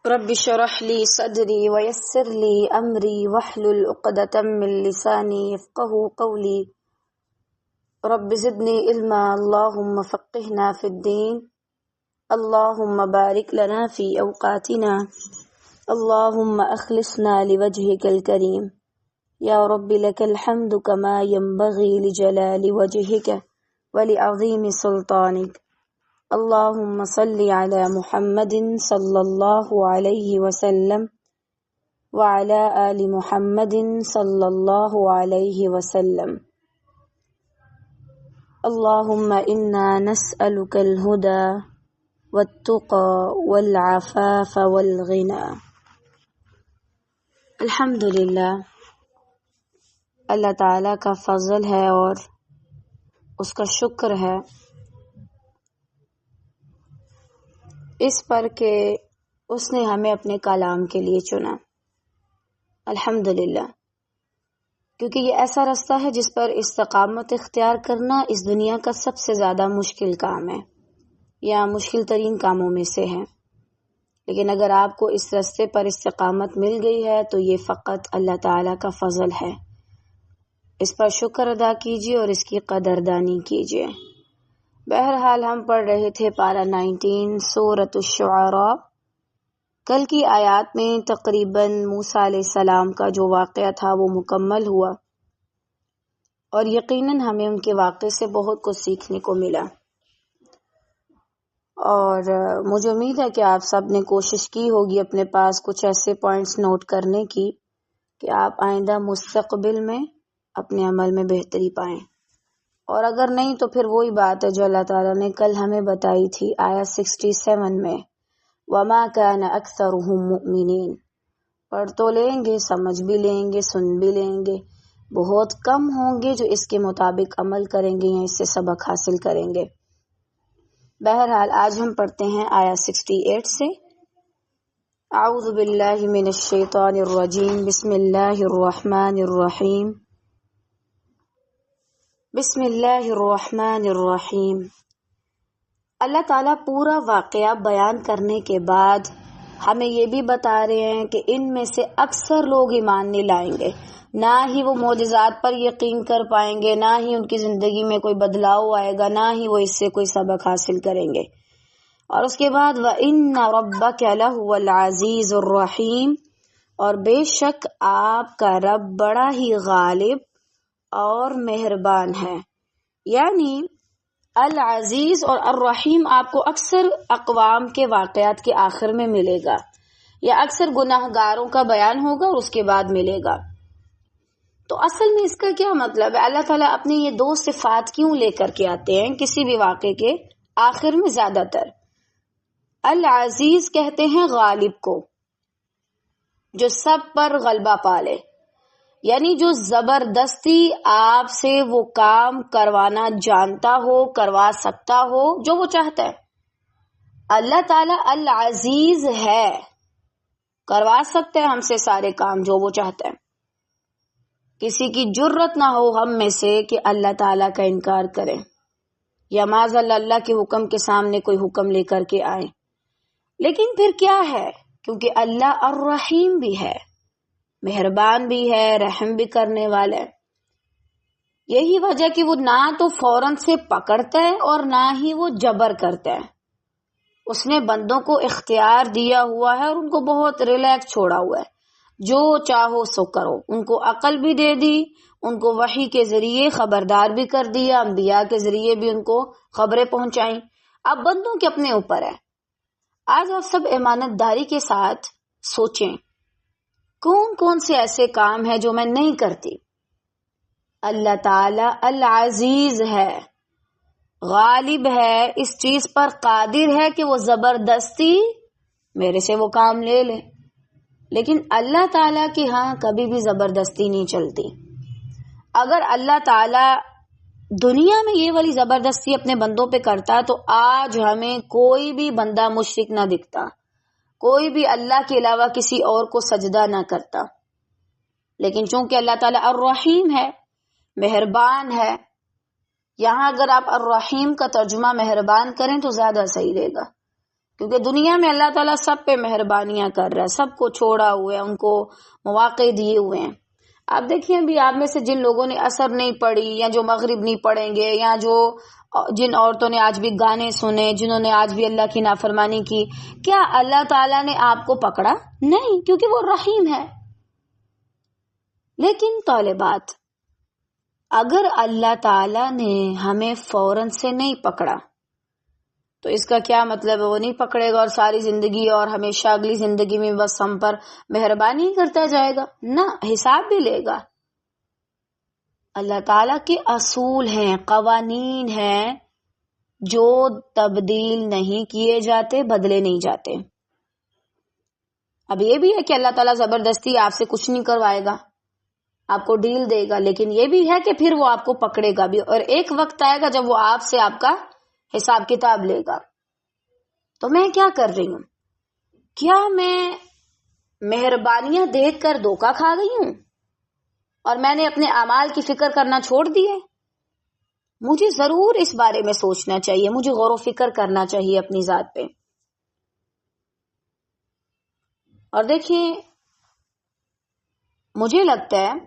رب اشرح لي صدري ويسر لي أمري واحلل عقدة من لساني يفقهوا قولي رب زدني علما اللهم فقهنا في الدين اللهم بارك لنا في أوقاتنا اللهم أخلصنا لوجهك الكريم يا رب لك الحمد كما ينبغي لجلال وجهك ولعظيم سلطانك اللهم صل على محمد صلى الله عليه وسلم وعلى آل محمد صلى الله عليه وسلم اللهم إنا نسألك الهدى والتقى والعفاف والغنى۔ الحمدللہ، اللہ تعالیٰ کا فضل ہے اور اس کا شکر ہے اس پر کہ اس نے ہمیں اپنے کلام کے لیے چنا۔ الحمدللہ، کیونکہ یہ ایسا رستہ ہے جس پر استقامت اختیار کرنا اس دنیا کا سب سے زیادہ مشکل کام ہے یا مشکل ترین کاموں میں سے ہے، لیکن اگر آپ کو اس رستے پر استقامت مل گئی ہے تو یہ فقط اللہ تعالیٰ کا فضل ہے۔ اس پر شکر ادا کیجیے اور اس کی قدردانی کیجیے۔ بہرحال ہم پڑھ رہے تھے پارہ 19 سورۃ الشعراء۔ کل کی آیات میں تقریباً موسیٰ علیہ السلام کا جو واقعہ تھا وہ مکمل ہوا اور یقیناً ہمیں ان کے واقعے سے بہت کچھ سیکھنے کو ملا، اور مجھے امید ہے کہ آپ سب نے کوشش کی ہوگی اپنے پاس کچھ ایسے پوائنٹس نوٹ کرنے کی کہ آپ آئندہ مستقبل میں اپنے عمل میں بہتری پائیں، اور اگر نہیں تو پھر وہی بات ہے جو اللہ تعالیٰ نے کل ہمیں بتائی تھی آیت 67 میں، وَمَا كَانَ أَكْثَرُهُم مُؤْمِنِينَ۔ پڑھ تو لیں گے، سمجھ بھی لیں گے، سن بھی لیں گے، بہت کم ہوں گے جو اس کے مطابق عمل کریں گے یا اس سے سبق حاصل کریں گے۔ بہرحال آج ہم پڑھتے ہیں آیت 68 سے۔ اعوذ باللہ من الشیطان الرجیم، بسم اللہ الرحمن الرحیم، بسم اللہ الرحمن الرحیم۔ اللہ تعالیٰ پورا واقعہ بیان کرنے کے بعد ہمیں یہ بھی بتا رہے ہیں کہ ان میں سے اکثر لوگ ایمان نہیں لائیں گے، نہ ہی وہ معجزات پر یقین کر پائیں گے، نہ ہی ان کی زندگی میں کوئی بدلاؤ آئے گا، نہ ہی وہ اس سے کوئی سبق حاصل کریں گے۔ اور اس کے بعد وَإِنَّ رَبَّكَ لَهُوَ الْعَزِيزُ الرَّحِيمُ، اور بے شک آپ کا رب بڑا ہی غالب اور مہربان ہے۔ یعنی العزیز اور الرحیم آپ کو اکثر اقوام کے واقعات کے آخر میں ملے گا، یا اکثر گناہ گاروں کا بیان ہوگا اور اس کے بعد ملے گا۔ تو اصل میں اس کا کیا مطلب ہے؟ اللہ تعالیٰ اپنی یہ دو صفات کیوں لے کر کے آتے ہیں کسی بھی واقعے کے آخر میں؟ زیادہ تر العزیز کہتے ہیں غالب کو، جو سب پر غلبہ پالے، یعنی جو زبردستی آپ سے وہ کام کروانا جانتا ہو، کروا سکتا ہو جو وہ چاہتا ہے۔ اللہ تعالیٰ العزیز ہے، کروا سکتے ہیں ہم سے سارے کام جو وہ چاہتا ہے۔ کسی کی جرت نہ ہو ہم میں سے کہ اللہ تعالیٰ کا انکار کرے یا معاذ اللہ کے حکم کے سامنے کوئی حکم لے کر کے آئے۔ لیکن پھر کیا ہے؟ کیونکہ اللہ الرحیم بھی ہے، مہربان بھی ہے، رحم بھی کرنے والا ہے، یہی وجہ کہ وہ نہ تو فوراً سے پکڑتا ہے اور نہ ہی وہ جبر کرتا ہے۔ اس نے بندوں کو اختیار دیا ہوا ہے اور ان کو بہت ریلیکس چھوڑا ہوا ہے، جو چاہو سو کرو۔ ان کو عقل بھی دے دی، ان کو وحی کے ذریعے خبردار بھی کر دیا، انبیاء کے ذریعے بھی ان کو خبریں پہنچائیں۔ اب بندوں کے اپنے اوپر ہے۔ آج آپ سب امانت داری کے ساتھ سوچیں، کون کون سے ایسے کام ہیں جو میں نہیں کرتی؟ اللہ تعالی العزیز ہے، غالب ہے، اس چیز پر قادر ہے کہ وہ زبردستی میرے سے وہ کام لے لے، لیکن اللہ تعالیٰ کی ہاں کبھی بھی زبردستی نہیں چلتی۔ اگر اللہ تعالیٰ دنیا میں یہ والی زبردستی اپنے بندوں پہ کرتا تو آج ہمیں کوئی بھی بندہ مشرک نہ دکھتا، کوئی بھی اللہ کے علاوہ کسی اور کو سجدہ نہ کرتا۔ لیکن چونکہ اللہ تعالیٰ الرحیم ہے، مہربان ہے، یہاں اگر آپ الرحیم کا ترجمہ مہربان کریں تو زیادہ صحیح رہے گا، کیونکہ دنیا میں اللہ تعالیٰ سب پہ مہربانیاں کر رہا ہے، سب کو چھوڑا ہوا ہے، ان کو مواقع دیے ہوئے ہیں. آپ دیکھیں ابھی آپ میں سے جن لوگوں نے عصر نہیں پڑھی یا جو مغرب نہیں پڑھیں گے، یا جن عورتوں نے آج بھی گانے سنے، جنہوں نے آج بھی اللہ کی نافرمانی کی، کیا اللہ تعالیٰ نے آپ کو پکڑا؟ نہیں، کیونکہ وہ رحیم ہے. لیکن طالبات، اگر اللہ تعالیٰ نے ہمیں فوراً سے نہیں پکڑا تو اس کا کیا مطلب ہے وہ نہیں پکڑے گا اور ساری زندگی اور ہمیشہ اگلی زندگی میں بس ہم پر مہربانی ہی کرتا جائے گا؟ نہ، حساب بھی لے گا. اللہ تعالیٰ کے اصول ہیں، قوانین ہیں جو تبدیل نہیں کیے جاتے، بدلے نہیں جاتے. اب یہ بھی ہے کہ اللہ تعالیٰ زبردستی آپ سے کچھ نہیں کروائے گا، آپ کو ڈیل دے گا، لیکن یہ بھی ہے کہ پھر وہ آپ کو پکڑے گا بھی، اور ایک وقت آئے گا جب وہ آپ سے آپ کا حساب کتاب لے گا. تو میں کیا کر رہی ہوں؟ کیا میں مہربانیاں دیکھ کر دھوکا کھا گئی ہوں اور میں نے اپنے اعمال کی فکر کرنا چھوڑ دی ہے؟ مجھے ضرور اس بارے میں سوچنا چاہیے، مجھے غور و فکر کرنا چاہیے اپنی ذات پہ. اور دیکھیں، مجھے لگتا ہے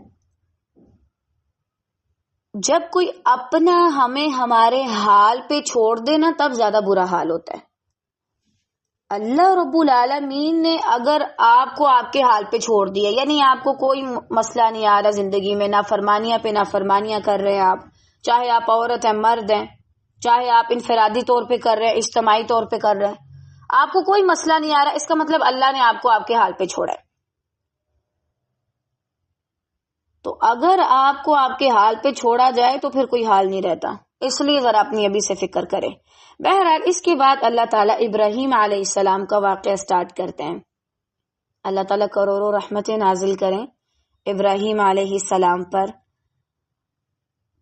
جب کوئی اپنا ہمیں ہمارے حال پہ چھوڑ دے نا، تب زیادہ برا حال ہوتا ہے. اللہ رب العالمین نے اگر آپ کو آپ کے حال پہ چھوڑ دیا، یعنی آپ کو کوئی مسئلہ نہیں آ رہا زندگی میں، نافرمانیاں پہ نافرمانیاں کر رہے ہیں آپ، چاہے آپ عورت ہیں، مرد ہیں، چاہے آپ انفرادی طور پہ کر رہے ہیں، اجتماعی طور پہ کر رہے ہیں، آپ کو کوئی مسئلہ نہیں آ رہا، اس کا مطلب اللہ نے آپ کو آپ کے حال پہ چھوڑا ہے. تو اگر آپ کو آپ کے حال پہ چھوڑا جائے تو پھر کوئی حال نہیں رہتا، اس لیے ذرا اپنی ابھی سے فکر کریں. بہرحال اس کے بعد اللہ تعالیٰ ابراہیم علیہ السلام کا واقعہ سٹارٹ کرتے ہیں. اللہ تعالیٰ کروڑوں رحمتیں نازل کریں ابراہیم علیہ السلام پر.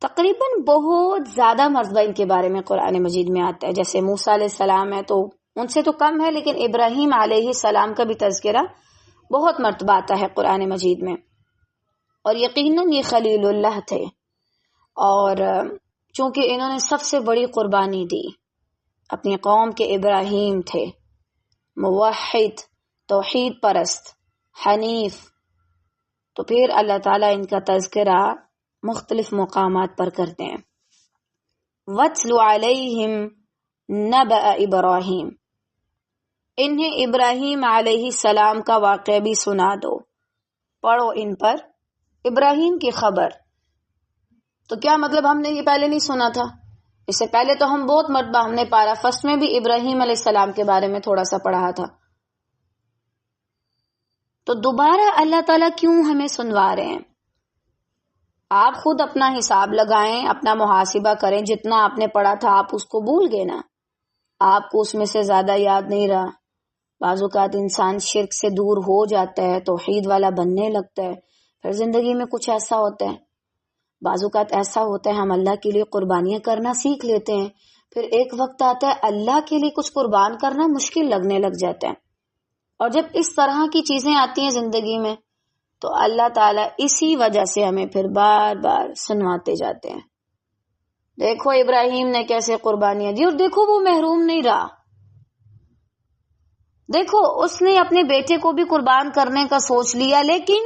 تقریباً بہت زیادہ مرتبہ ان کے بارے میں قرآن مجید میں آتا ہے، جیسے موسیٰ علیہ السلام ہے تو ان سے تو کم ہے، لیکن ابراہیم علیہ السلام کا بھی تذکرہ بہت مرتبہ آتا ہے قرآن مجید میں. اور یقیناً یہ خلیل اللہ تھے، اور چونکہ انہوں نے سب سے بڑی قربانی دی، اپنی قوم کے ابراہیم تھے، موحد، توحید پرست، حنیف. تو پھر اللہ تعالیٰ ان کا تذکرہ مختلف مقامات پر کرتے ہیں. وَاتْلُ عَلَيْهِمْ نَبَأَ ابراہیم، انہیں ابراہیم علیہ السلام کا واقعہ بھی سنا دو، پڑھو ان پر ابراہیم کی خبر. تو کیا مطلب ہم نے یہ پہلے نہیں سنا تھا؟ اس سے پہلے تو ہم بہت مرتبہ، ہم نے پارہ فرسٹ میں بھی ابراہیم علیہ السلام کے بارے میں تھوڑا سا پڑھا تھا. تو دوبارہ اللہ تعالیٰ کیوں ہمیں سنوا رہے ہیں؟ آپ خود اپنا حساب لگائیں، اپنا محاسبہ کریں. جتنا آپ نے پڑھا تھا آپ اس کو بھول گئے نا، آپ کو اس میں سے زیادہ یاد نہیں رہا. بعض اوقات انسان شرک سے دور ہو جاتا ہے، توحید والا بننے لگتا ہے، پھر زندگی میں کچھ ایسا ہوتا ہے، بعض اوقات ایسا ہوتا ہے ہم اللہ کے لیے قربانیاں کرنا سیکھ لیتے ہیں، پھر ایک وقت آتا ہے اللہ کے لیے کچھ قربان کرنا مشکل لگنے لگ جاتا ہے. اور جب اس طرح کی چیزیں آتی ہیں زندگی میں تو اللہ تعالیٰ اسی وجہ سے ہمیں پھر بار بار سنواتے جاتے ہیں. دیکھو ابراہیم نے کیسے قربانیاں دی، اور دیکھو وہ محروم نہیں رہا. دیکھو اس نے اپنے بیٹے کو بھی قربان کرنے کا سوچ لیا، لیکن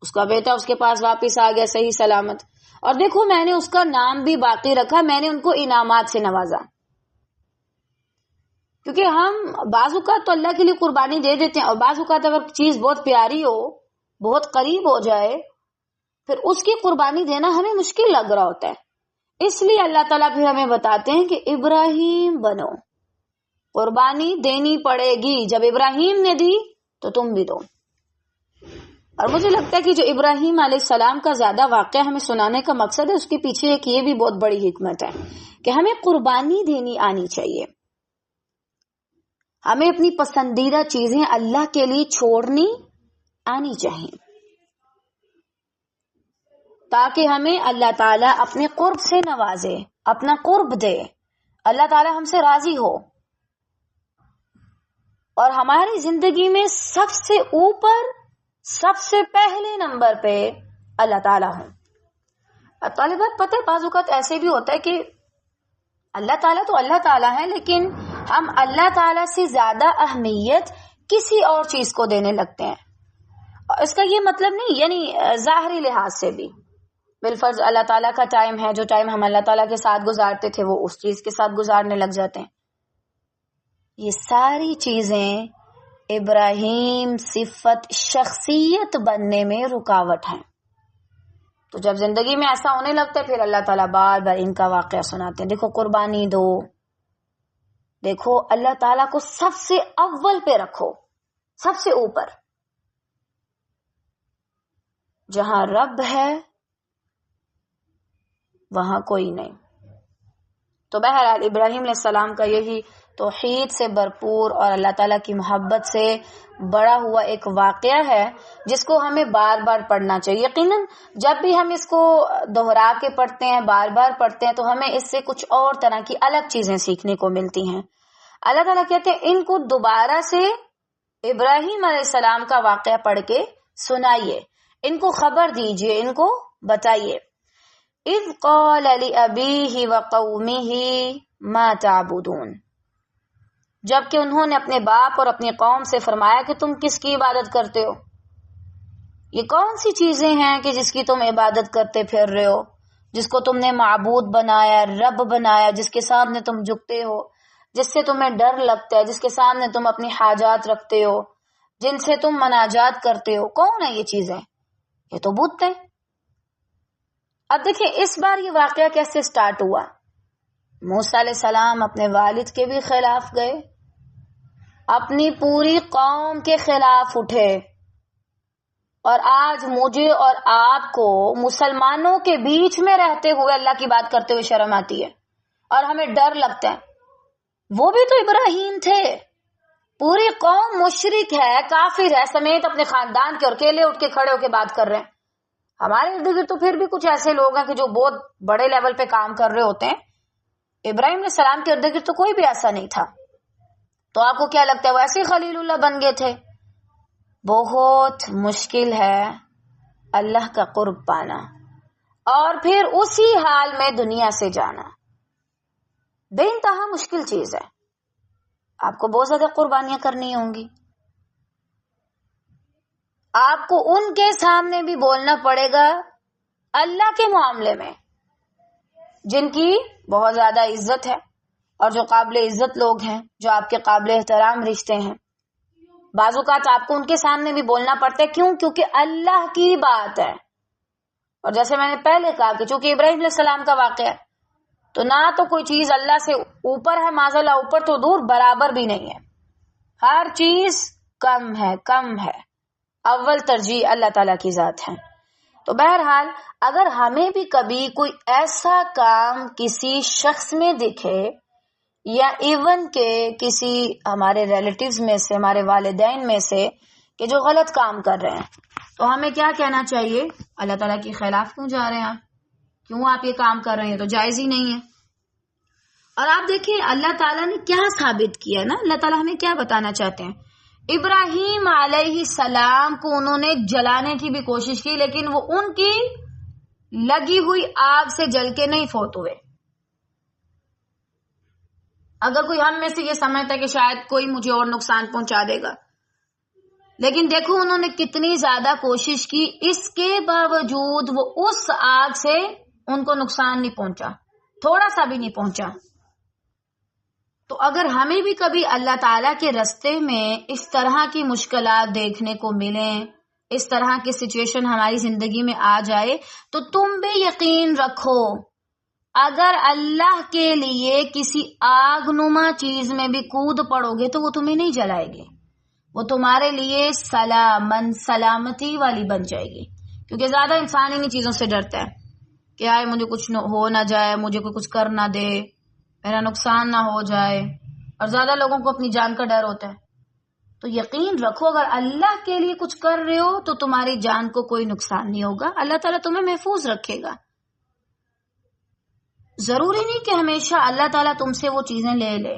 اس کا بیٹا اس کے پاس واپس آ گیا صحیح سلامت. اور دیکھو میں نے اس کا نام بھی باقی رکھا، میں نے ان کو انعامات سے نوازا. کیونکہ ہم بعض اوقات تو اللہ کے لیے قربانی دے دیتے ہیں، اور بعض اوقات اگر چیز بہت پیاری ہو، بہت قریب ہو جائے، پھر اس کی قربانی دینا ہمیں مشکل لگ رہا ہوتا ہے. اس لیے اللہ تعالیٰ پھر ہمیں بتاتے ہیں کہ ابراہیم بنو، قربانی دینی پڑے گی. جب ابراہیم نے دی تو تم بھی دو. اور مجھے لگتا ہے کہ جو ابراہیم علیہ السلام کا زیادہ واقعہ ہمیں سنانے کا مقصد ہے، اس کے پیچھے ایک یہ بھی بہت بڑی حکمت ہے کہ ہمیں قربانی دینی آنی چاہیے. ہمیں اپنی پسندیدہ چیزیں اللہ کے لیے چھوڑنی آنی چاہیے، تاکہ ہمیں اللہ تعالیٰ اپنے قرب سے نوازے، اپنا قرب دے، اللہ تعالیٰ ہم سے راضی ہو، اور ہماری زندگی میں سب سے اوپر، سب سے پہلے نمبر پہ اللہ تعالیٰ ہوں. طالبات، پتہ ہے بعض اوقات ایسے بھی ہوتا ہے کہ اللہ تعالیٰ تو اللہ تعالیٰ ہے، لیکن ہم اللہ تعالیٰ سے زیادہ اہمیت کسی اور چیز کو دینے لگتے ہیں. اور اس کا یہ مطلب نہیں، یعنی ظاہری لحاظ سے بھی بالفرض اللہ تعالیٰ کا ٹائم ہے، جو ٹائم ہم اللہ تعالیٰ کے ساتھ گزارتے تھے وہ اس چیز کے ساتھ گزارنے لگ جاتے ہیں. یہ ساری چیزیں ابراہیم صفت شخصیت بننے میں رکاوٹ ہیں. تو جب زندگی میں ایسا ہونے لگتا ہے پھر اللہ تعالیٰ بار بار ان کا واقعہ سناتے ہیں. دیکھو قربانی دو، دیکھو اللہ تعالیٰ کو سب سے اول پہ رکھو، سب سے اوپر. جہاں رب ہے وہاں کوئی نہیں. تو بہرحال ابراہیم علیہ السلام کا یہی توحید سے بھرپور اور اللہ تعالیٰ کی محبت سے بڑا ہوا ایک واقعہ ہے جس کو ہمیں بار بار پڑھنا چاہیے. یقیناً جب بھی ہم اس کو دہرا کے پڑھتے ہیں، بار بار پڑھتے ہیں، تو ہمیں اس سے کچھ اور طرح کی الگ چیزیں سیکھنے کو ملتی ہیں. اللہ تعالیٰ کہتے ہیں ان کو دوبارہ سے ابراہیم علیہ السلام کا واقعہ پڑھ کے سنائیے، ان کو خبر دیجئے، ان کو بتائیے. اذ قال لأبیہ وقومہ ما تعبدون، جبکہ انہوں نے اپنے باپ اور اپنی قوم سے فرمایا کہ تم کس کی عبادت کرتے ہو؟ یہ کون سی چیزیں ہیں کہ جس کی تم عبادت کرتے پھر رہے ہو، جس کو تم نے معبود بنایا، رب بنایا، جس کے سامنے تم جھکتے ہو، جس سے تمہیں ڈر لگتا ہے، جس کے سامنے تم اپنی حاجات رکھتے ہو، جن سے تم مناجات کرتے ہو؟ کون ہے یہ چیزیں؟ یہ تو بت ہیں. اب دیکھیں اس بار یہ واقعہ کیسے سٹارٹ ہوا. موسیٰ علیہ السلام اپنے والد کے بھی خلاف گئے، اپنی پوری قوم کے خلاف اٹھے، اور آج مجھے اور آپ کو مسلمانوں کے بیچ میں رہتے ہوئے اللہ کی بات کرتے ہوئے شرم آتی ہے اور ہمیں ڈر لگتا ہے. وہ بھی تو ابراہیم تھے، پوری قوم مشرک ہے، کافر ہے، سمیت اپنے خاندان کے، اور اکیلے اٹھ کے کھڑے ہو کے بات کر رہے ہیں. ہمارے ارد گرد تو پھر بھی کچھ ایسے لوگ ہیں کہ جو بہت بڑے لیول پہ کام کر رہے ہوتے ہیں. ابراہیم علیہ السلام کے ارد گرد تو کوئی بھی ایسا نہیں تھا. تو آپ کو کیا لگتا ہے وہ ایسے خلیل اللہ بن گئے تھے؟ بہت مشکل ہے اللہ کا قرب پانا اور پھر اسی حال میں دنیا سے جانا. بے انتہا مشکل چیز ہے. آپ کو بہت زیادہ قربانیاں کرنی ہوں گی. آپ کو ان کے سامنے بھی بولنا پڑے گا اللہ کے معاملے میں جن کی بہت زیادہ عزت ہے اور جو قابل عزت لوگ ہیں، جو آپ کے قابل احترام رشتے ہیں. بعض اوقات آپ کو ان کے سامنے بھی بولنا پڑتا ہے. کیوں؟ کیونکہ اللہ کی بات ہے. اور جیسے میں نے پہلے کہا کہ چونکہ ابراہیم علیہ السلام کا واقعہ ہے تو نہ تو کوئی چیز اللہ سے اوپر ہے، معاذ اللہ، اوپر تو دور، برابر بھی نہیں ہے. ہر چیز کم ہے، کم ہے. اول ترجیح اللہ تعالیٰ کی ذات ہے. تو بہرحال اگر ہمیں بھی کبھی کوئی ایسا کام کسی شخص میں دکھے یا ایون کہ کسی ہمارے ریلیٹیوز میں سے، ہمارے والدین میں سے کہ جو غلط کام کر رہے ہیں، تو ہمیں کیا کہنا چاہیے؟ اللہ تعالیٰ کے خلاف کیوں جا رہے ہیں آپ؟ کیوں آپ یہ کام کر رہے ہیں؟ تو جائز ہی نہیں ہے. اور آپ دیکھیں اللہ تعالیٰ نے کیا ثابت کیا نا، اللہ تعالیٰ ہمیں کیا بتانا چاہتے ہیں. ابراہیم علیہ السلام کو انہوں نے جلانے کی بھی کوشش کی، لیکن وہ ان کی لگی ہوئی آگ سے جل کے نہیں فوت ہوئے. اگر کوئی ہم میں سے یہ سمجھتا ہے کہ شاید کوئی مجھے اور نقصان پہنچا دے گا، لیکن دیکھو انہوں نے کتنی زیادہ کوشش کی، اس کے باوجود وہ اس آگ سے ان کو نقصان نہیں پہنچا، تھوڑا سا بھی نہیں پہنچا. تو اگر ہمیں بھی کبھی اللہ تعالیٰ کے رستے میں اس طرح کی مشکلات دیکھنے کو ملیں، اس طرح کی سچویشن ہماری زندگی میں آ جائے، تو تم بھی یقین رکھو اگر اللہ کے لیے کسی آگ نما چیز میں بھی کود پڑو گے تو وہ تمہیں نہیں جلائے گی، وہ تمہارے لیے سلامتی والی بن جائے گی. کیونکہ زیادہ انسان انہی چیزوں سے ڈرتا ہے کہ آئے مجھے کچھ ہو نہ جائے، مجھے کوئی کچھ کر نہ دے، میرا نقصان نہ ہو جائے. اور زیادہ لوگوں کو اپنی جان کا ڈر ہوتا ہے. تو یقین رکھو اگر اللہ کے لیے کچھ کر رہے ہو تو تمہاری جان کو کوئی نقصان نہیں ہوگا، اللہ تعالیٰ تمہیں محفوظ رکھے گا. ضروری نہیں کہ ہمیشہ اللہ تعالیٰ تم سے وہ چیزیں لے لے،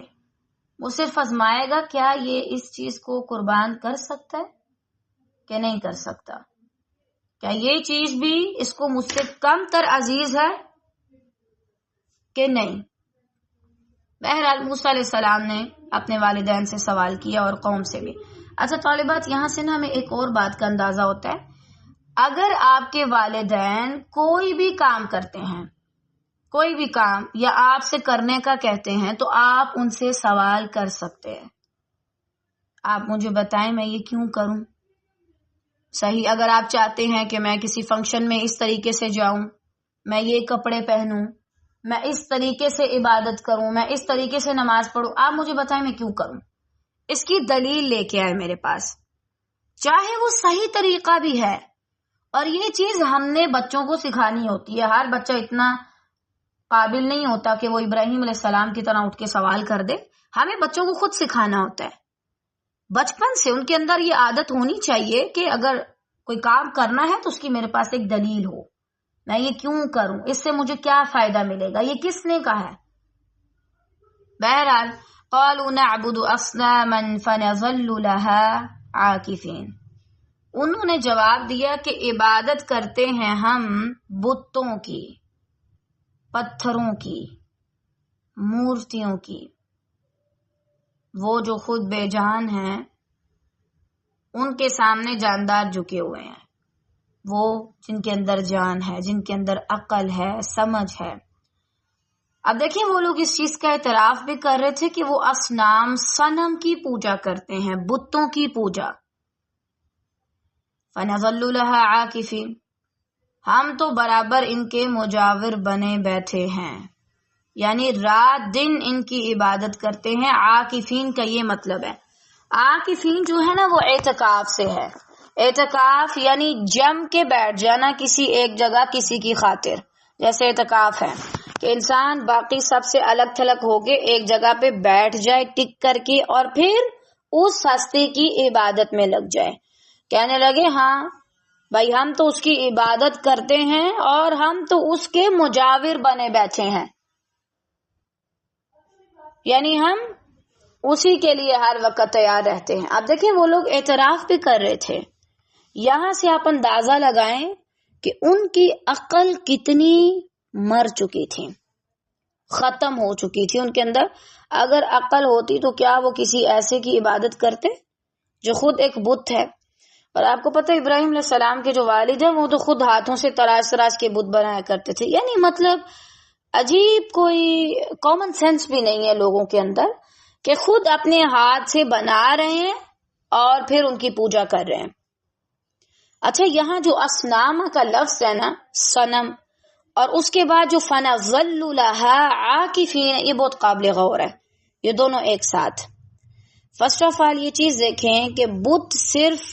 وہ صرف آزمائے گا کیا یہ اس چیز کو قربان کر سکتا ہے کہ نہیں کر سکتا، کیا یہ چیز بھی اس کو مجھ سے کم تر عزیز ہے کہ نہیں. بہرحال موسیٰ علیہ السلام نے اپنے والدین سے سوال کیا اور قوم سے بھی. اچھا طالبات، یہاں سے نا ہمیں ایک اور بات کا اندازہ ہوتا ہے. اگر آپ کے والدین کوئی بھی کام کرتے ہیں، کوئی بھی کام یا آپ سے کرنے کا کہتے ہیں، تو آپ ان سے سوال کر سکتے ہیں. آپ مجھے بتائیں میں یہ کیوں کروں؟ صحیح، اگر آپ چاہتے ہیں کہ میں کسی فنکشن میں اس طریقے سے جاؤں، میں یہ کپڑے پہنوں، میں اس طریقے سے عبادت کروں، میں اس طریقے سے نماز پڑھوں، آپ مجھے بتائیں میں کیوں کروں؟ اس کی دلیل لے کے آئے میرے پاس، چاہے وہ صحیح طریقہ بھی ہے. اور یہ چیز ہم نے بچوں کو سکھانی ہوتی ہے. ہر بچہ اتنا قابل نہیں ہوتا کہ وہ ابراہیم علیہ السلام کی طرح اٹھ کے سوال کر دے. ہمیں بچوں کو خود سکھانا ہوتا ہے. بچپن سے ان کے اندر یہ عادت ہونی چاہیے کہ اگر کوئی کام کرنا ہے تو اس کی میرے پاس ایک دلیل ہو. میں یہ کیوں کروں؟ اس سے مجھے کیا فائدہ ملے گا؟ یہ کس نے کہا ہے؟ بہرحال قالوا نعبد اصناما فنظل لها عاکفین. انہوں نے جواب دیا کہ عبادت کرتے ہیں ہم بتوں کی، پتھروں کی، مورتیوں کی. وہ جو خود بے جان ہیں ان کے سامنے جاندار جھکے ہوئے ہیں، وہ جن کے اندر جان ہے، جن کے اندر عقل ہے، سمجھ ہے. اب دیکھیں وہ لوگ اس چیز کا اعتراف بھی کر رہے تھے کہ وہ اصنام، صنم کی پوجا کرتے ہیں، بتوں کی پوجا. فنظل لها عاکفین، ہم تو برابر ان کے مجاور بنے بیٹھے ہیں، یعنی رات دن ان کی عبادت کرتے ہیں. عاکفین کا یہ مطلب ہے، عاکفین جو ہے نا وہ اعتکاف سے ہے. اعتکاف یعنی جم کے بیٹھ جانا کسی ایک جگہ کسی کی خاطر. جیسے اعتکاف ہے کہ انسان باقی سب سے الگ تھلگ ہو کے ایک جگہ پہ بیٹھ جائے ٹک کر کے، اور پھر اس ہستی کی عبادت میں لگ جائے. کہنے لگے ہاں بھائی ہم تو اس کی عبادت کرتے ہیں اور ہم تو اس کے مجاور بنے بیٹھے ہیں، یعنی ہم اسی کے لیے ہر وقت تیار رہتے ہیں. اب دیکھیں وہ لوگ اعتراف بھی کر رہے تھے. یہاں سے آپ اندازہ لگائیں کہ ان کی عقل کتنی مر چکی تھی، ختم ہو چکی تھی ان کے اندر. اگر عقل ہوتی تو کیا وہ کسی ایسے کی عبادت کرتے جو خود ایک بت ہے؟ اور آپ کو پتہ ابراہیم علیہ السلام کے جو والد ہیں وہ تو خود ہاتھوں سے تراش تراش کے بت بنایا کرتے تھے. یعنی مطلب عجیب کوئی کامن سینس بھی نہیں ہے لوگوں کے اندر کہ خود اپنے ہاتھ سے بنا رہے ہیں اور پھر ان کی پوجا کر رہے ہیں. اچھا یہاں جو اصنام کا لفظ ہے نا، صنم، اور اس کے بعد جو فنظل لها عاکفین، یہ بہت قابل غور ہے، یہ دونوں ایک ساتھ. فرسٹ آف آل یہ چیز دیکھیں کہ بت صرف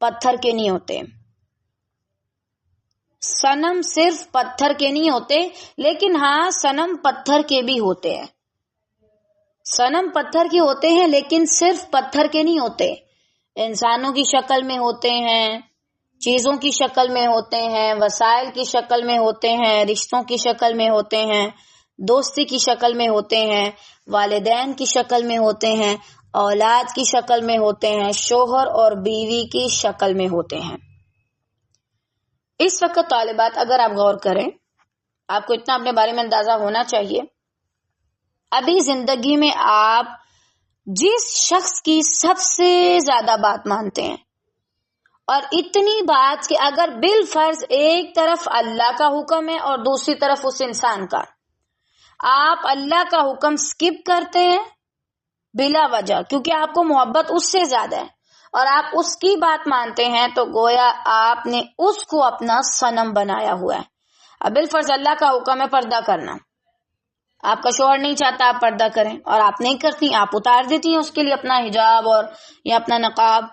پتھر کے نہیں ہوتے، صنم صرف پتھر کے نہیں ہوتے، لیکن ہاں صنم پتھر کے بھی ہوتے ہیں. صنم پتھر کے ہوتے ہیں لیکن صرف پتھر کے نہیں ہوتے، انسانوں کی شکل میں ہوتے ہیں، چیزوں کی شکل میں ہوتے ہیں، وسائل کی شکل میں ہوتے ہیں، رشتوں کی شکل میں ہوتے ہیں، دوستی کی شکل میں ہوتے ہیں، والدین کی شکل میں ہوتے ہیں، اولاد کی شکل میں ہوتے ہیں، شوہر اور بیوی کی شکل میں ہوتے ہیں. اس وقت طالبات اگر آپ غور کریں، آپ کو اتنا اپنے بارے میں اندازہ ہونا چاہیے، ابھی زندگی میں آپ جس شخص کی سب سے زیادہ بات مانتے ہیں، اور اتنی بات کہ اگر بالفرض ایک طرف اللہ کا حکم ہے اور دوسری طرف اس انسان کا، آپ اللہ کا حکم سکپ کرتے ہیں بلا وجہ کیونکہ آپ کو محبت اس سے زیادہ ہے، اور آپ اس کی بات مانتے ہیں، تو گویا آپ نے اس کو اپنا صنم بنایا ہوا ہے. اب بالفرض اللہ کا حکم ہے پردہ کرنا، آپ کا شوہر نہیں چاہتا آپ پردہ کریں اور آپ نہیں کرتی، آپ اتار دیتی ہیں اس کے لیے اپنا حجاب اور یا اپنا نقاب.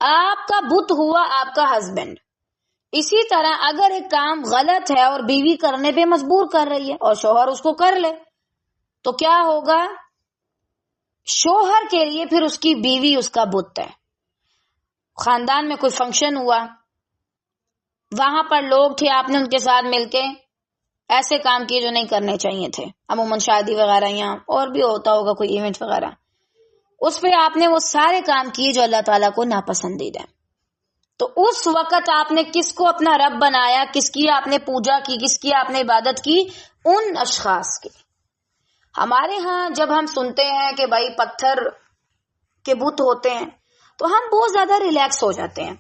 آپ کا بت ہوا آپ کا ہسبینڈ. اسی طرح اگر ایک کام غلط ہے اور بیوی کرنے پہ مجبور کر رہی ہے اور شوہر اس کو کر لے، تو کیا ہوگا؟ شوہر کے لیے پھر اس کی بیوی اس کا بت ہے. خاندان میں کوئی فنکشن ہوا، وہاں پر لوگ تھے، آپ نے ان کے ساتھ مل کے ایسے کام کیے جو نہیں کرنے چاہیے تھے، عموماً شادی وغیرہ یا اور بھی ہوتا ہوگا کوئی ایونٹ وغیرہ، اس پہ آپ نے وہ سارے کام کیے جو اللہ تعالیٰ کو ناپسندیدہ ہے. تو اس وقت آپ نے کس کو اپنا رب بنایا، کس کی آپ نے پوجا کی، کس کی آپ نے عبادت کی؟ ان اشخاص کی. ہمارے ہاں جب ہم سنتے ہیں کہ بھائی پتھر کے بت ہوتے ہیں تو ہم بہت زیادہ ریلیکس ہو جاتے ہیں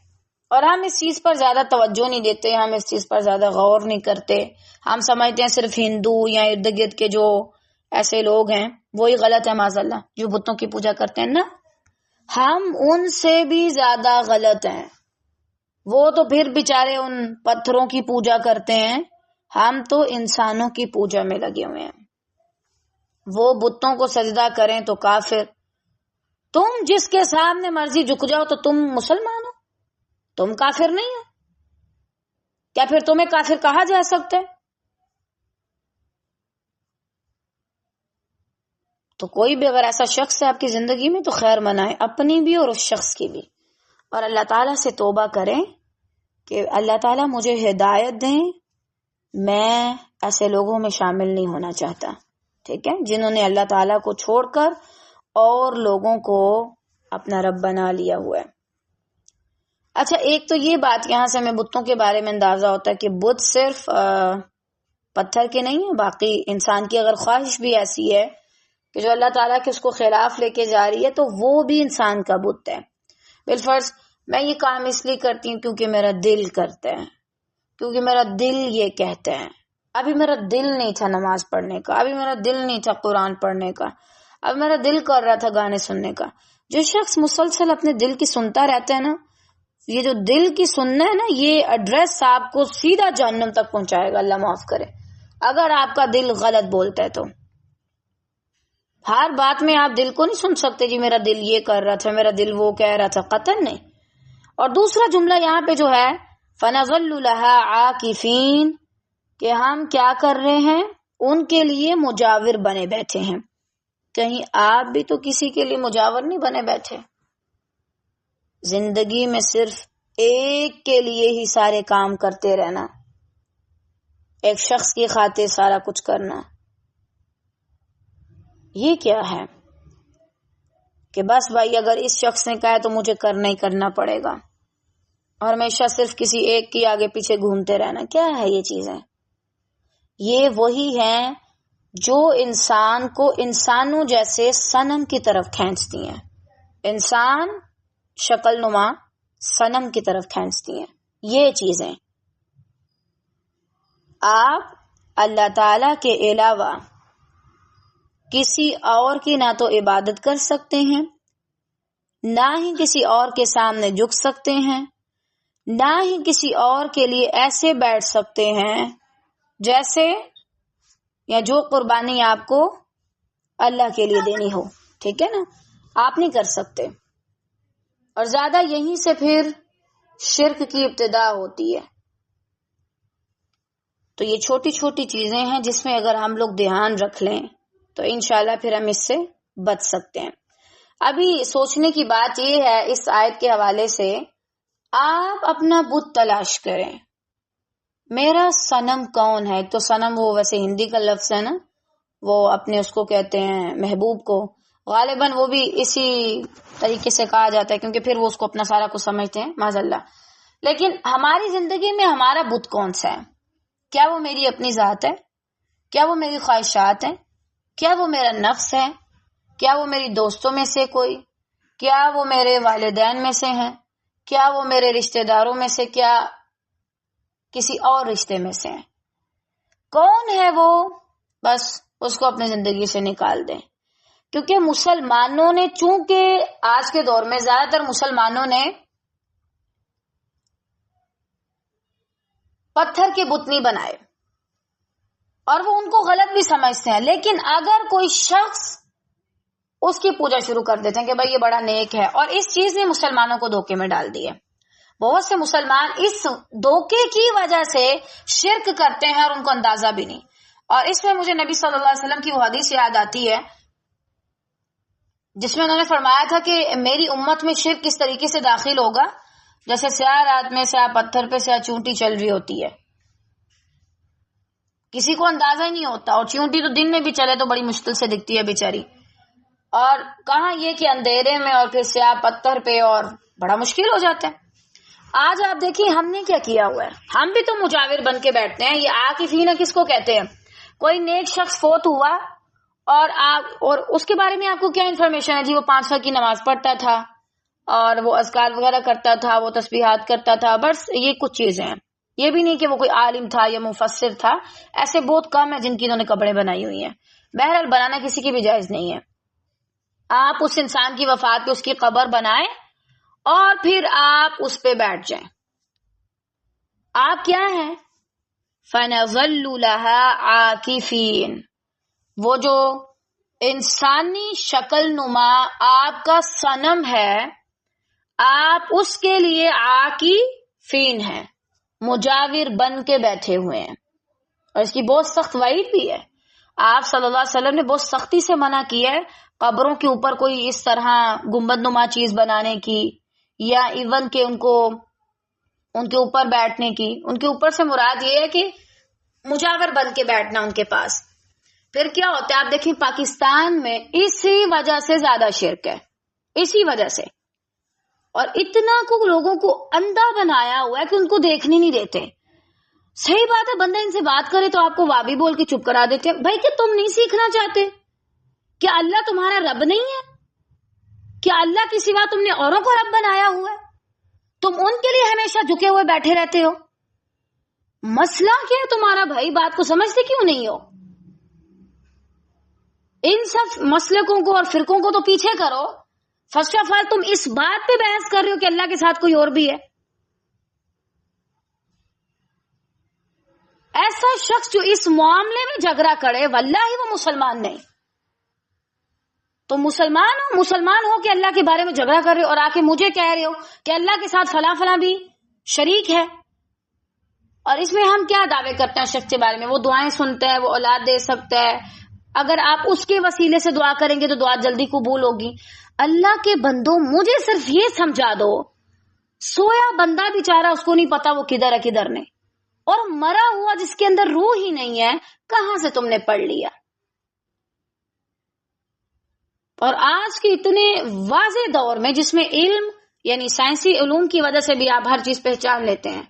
اور ہم اس چیز پر زیادہ توجہ نہیں دیتے، ہم اس چیز پر زیادہ غور نہیں کرتے. ہم سمجھتے ہیں صرف ہندو یا ارد گرد کے جو ایسے لوگ ہیں وہی غلط ہے، معاذ اللہ، جو بتوں کی پوجا کرتے ہیں. نا، ہم ان سے بھی زیادہ غلط ہیں. وہ تو پھر بیچارے ان پتھروں کی پوجا کرتے ہیں، ہم تو انسانوں کی پوجا میں لگے ہوئے ہیں. وہ بتوں کو سجدہ کریں تو کافر. تم جس کے سامنے مرضی جھک جاؤ تو تم مسلمان ہو، تم کافر نہیں ہو. کیا پھر تمہیں کافر کہا جا سکتا ہے؟ تو کوئی بھی اگر ایسا شخص ہے آپ کی زندگی میں تو خیر منائے، اپنی بھی اور اس شخص کی بھی، اور اللہ تعالیٰ سے توبہ کریں کہ اللہ تعالیٰ مجھے ہدایت دیں. میں ایسے لوگوں میں شامل نہیں ہونا چاہتا، ٹھیک ہے، جنہوں نے اللہ تعالیٰ کو چھوڑ کر اور لوگوں کو اپنا رب بنا لیا ہوا ہے. اچھا، ایک تو یہ بات یہاں سے ہمیں بتوں کے بارے میں اندازہ ہوتا ہے کہ بت صرف پتھر کے نہیں ہیں، باقی انسان کی اگر خواہش بھی ایسی ہے کہ جو اللہ تعالیٰ کے اس کو خلاف لے کے جا رہی ہے تو وہ بھی انسان کا بت ہے. بالفرض میں یہ کام اس لیے کرتی ہوں کیونکہ میرا دل کرتا ہے، کیونکہ میرا دل یہ کہتا ہے. ابھی میرا دل نہیں تھا نماز پڑھنے کا، ابھی میرا دل نہیں تھا قرآن پڑھنے کا، اب میرا دل کر رہا تھا گانے سننے کا. جو شخص مسلسل اپنے دل کی سنتا رہتا ہے نا، یہ جو دل کی سننا ہے نا، یہ ایڈریس آپ کو سیدھا جہنم تک پہنچائے گا، اللہ معاف کرے. اگر آپ کا دل غلط بولتا ہے تو ہر بات میں آپ دل کو نہیں سن سکتے جی میرا دل یہ کر رہا تھا، میرا دل وہ کہہ رہا تھا، قطعاً نہیں. اور دوسرا جملہ یہاں پہ جو ہے فَنَظَلُّ لَهَا عَاكِفِينَ، کہ ہم کیا کر رہے ہیں، ان کے لیے مجاور بنے بیٹھے ہیں. کہیں آپ بھی تو کسی کے لیے مجاور نہیں بنے بیٹھے. زندگی میں صرف ایک کے لیے ہی سارے کام کرتے رہنا، ایک شخص کی خاطر سارا کچھ کرنا، یہ کیا ہے کہ بس بھائی اگر اس شخص نے کہا ہے تو مجھے کرنا ہی کرنا پڑے گا، اور ہمیشہ صرف کسی ایک کی آگے پیچھے گھومتے رہنا. کیا ہے یہ چیزیں؟ یہ وہی ہیں جو انسان کو انسانوں جیسے صنم کی طرف کھینچتی ہیں، انسان شکل نما صنم کی طرف کھینچتی ہیں. یہ چیزیں آپ اللہ تعالی کے علاوہ کسی اور کی نہ تو عبادت کر سکتے ہیں، نہ ہی کسی اور کے سامنے جھک سکتے ہیں، نہ ہی کسی اور کے لیے ایسے بیٹھ سکتے ہیں جیسے یا جو قربانی آپ کو اللہ کے لیے دینی ہو. ٹھیک ہے نا، آپ نہیں کر سکتے. اور زیادہ یہیں سے پھر شرک کی ابتدا ہوتی ہے. تو یہ چھوٹی چھوٹی چیزیں ہیں جس میں اگر ہم لوگ دھیان رکھ لیں تو انشاءاللہ پھر ہم اس سے بچ سکتے ہیں. ابھی سوچنے کی بات یہ ہے اس آیت کے حوالے سے، آپ اپنا بت تلاش کریں. میرا صنم کون ہے؟ تو صنم وہ ویسے ہندی کا لفظ ہے نا، وہ اپنے اس کو کہتے ہیں محبوب کو، غالباً وہ بھی اسی طریقے سے کہا جاتا ہے کیونکہ پھر وہ اس کو اپنا سارا کچھ سمجھتے ہیں، معاذ اللہ. لیکن ہماری زندگی میں ہمارا بت کون سا ہے؟ کیا وہ میری اپنی ذات ہے؟ کیا وہ میری خواہشات ہیں؟ کیا وہ میرا نفس ہے؟ کیا وہ میری دوستوں میں سے کوئی؟ کیا وہ میرے والدین میں سے ہیں؟ کیا وہ میرے رشتہ داروں میں سے؟ کیا کسی اور رشتے میں سے ہیں؟ کون ہے وہ؟ بس اس کو اپنی زندگی سے نکال دیں. کیونکہ مسلمانوں نے، چونکہ آج کے دور میں زیادہ تر مسلمانوں نے پتھر کے بت نہیں بنائے اور وہ ان کو غلط بھی سمجھتے ہیں، لیکن اگر کوئی شخص اس کی پوجا شروع کر دیتے ہیں کہ بھائی یہ بڑا نیک ہے، اور اس چیز نے مسلمانوں کو دھوکے میں ڈال دیے. بہت سے مسلمان اس دھوکے کی وجہ سے شرک کرتے ہیں اور ان کو اندازہ بھی نہیں. اور اس میں مجھے نبی صلی اللہ علیہ وسلم کی وہ حدیث یاد آتی ہے جس میں انہوں نے فرمایا تھا کہ میری امت میں شرک کس طریقے سے داخل ہوگا جیسے سیاہ رات میں سیاہ پتھر پہ سیاہ چونٹی چل رہی ہوتی ہے، کسی کو اندازہ ہی نہیں ہوتا. اور چونٹی تو دن میں بھی چلے تو بڑی مشکل سے دکھتی ہے بیچاری، اور کہاں یہ کہ اندھیرے میں اور پھر سیاہ پتھر پہ، اور بڑا مشکل ہو جاتا ہے. آج آپ دیکھیں ہم نے کیا کیا ہوا ہے، ہم بھی تو مجاور بن کے بیٹھتے ہیں. یہ عاکفین کس کو کہتے ہیں؟ کوئی نیک شخص فوت ہوا اور اس کے بارے میں آپ کو کیا انفارمیشن ہے جی؟ وہ 5 وقت کی نماز پڑھتا تھا اور وہ اذکار وغیرہ کرتا تھا، وہ تسبیحات کرتا تھا، بس یہ کچھ چیزیں ہیں. یہ بھی نہیں کہ وہ کوئی عالم تھا یا مفسر تھا. ایسے بہت کم ہیں جن کی انہوں نے قبریں بنائی ہوئی ہیں. بہرحال بنانا کسی کی بھی جائز نہیں ہے. آپ اس انسان کی وفات پہ اس کی قبر بنائیں اور پھر آپ اس پہ بیٹھ جائیں. آپ کیا ہیں؟ فَنَظَلُّ لَهَا عَاكِفِينَ. وہ جو انسانی شکل نما آپ کا صنم ہے، آپ اس کے لیے عاکفین ہیں، مجاور بن کے بیٹھے ہوئے ہیں. اور اس کی بہت سخت وعید بھی ہے. آپ صلی اللہ علیہ وسلم نے بہت سختی سے منع کیا ہے قبروں کے اوپر کوئی اس طرح گنبد نما چیز بنانے کی، یا ایون کہ ان کے اوپر بیٹھنے کی. ان کے اوپر سے مراد یہ ہے کہ مجاور بن کے بیٹھنا ان کے پاس. پھر کیا ہوتا ہے آپ دیکھیں، پاکستان میں اسی وجہ سے زیادہ شرک ہے، اسی وجہ سے. اور اتنا کو لوگوں کو اندھا بنایا ہوا ہے کہ ان کو دیکھنے نہیں دیتے. صحیح بات ہے، بندہ ان سے بات کرے تو آپ کو وابی بول کے چپ کرا دیتے ہیں. بھائی کہ تم نہیں سیکھنا چاہتے؟ کیا اللہ تمہارا رب نہیں ہے؟ کیا اللہ کے سوا تم نے اوروں کو رب بنایا ہوا ہے؟ تم ان کے لیے ہمیشہ جھکے ہوئے بیٹھے رہتے ہو. مسئلہ کیا ہے تمہارا بھائی؟ بات کو سمجھتے کیوں نہیں ہو؟ ان سب مسلکوں کو اور فرقوں کو تو پیچھے کرو. فرسٹ آف آل تم اس بات پہ بحث کر رہے ہو کہ اللہ کے ساتھ کوئی اور بھی ہے. ایسا شخص جو اس معاملے میں جھگڑا کرے واللہ وہ مسلمان نہیں. تو مسلمان ہو کہ اللہ کے بارے میں جھگڑا کر رہے ہو اور آ کے مجھے کہہ رہے ہو کہ اللہ کے ساتھ فلاں فلاں بھی شریک ہے. اور اس میں ہم کیا دعوے کرتے ہیں شخص کے بارے میں؟ وہ دعائیں سنتا ہے، وہ اولاد دے سکتا ہے. اگر آپ اس کے وسیلے سے دعا کریں گے تو دعا جلدی قبول ہوگی. اللہ کے بندوں مجھے صرف یہ سمجھا دو، سویا بندہ بیچارہ اس کو نہیں پتا وہ کدھر ہے کدھر نہیں، اور مرا ہوا جس کے اندر روح ہی نہیں ہے کہاں سے تم نے پڑھ لیا؟ اور آج کے اتنے واضح دور میں جس میں علم یعنی سائنسی علوم کی وجہ سے بھی آپ ہر چیز پہچان لیتے ہیں،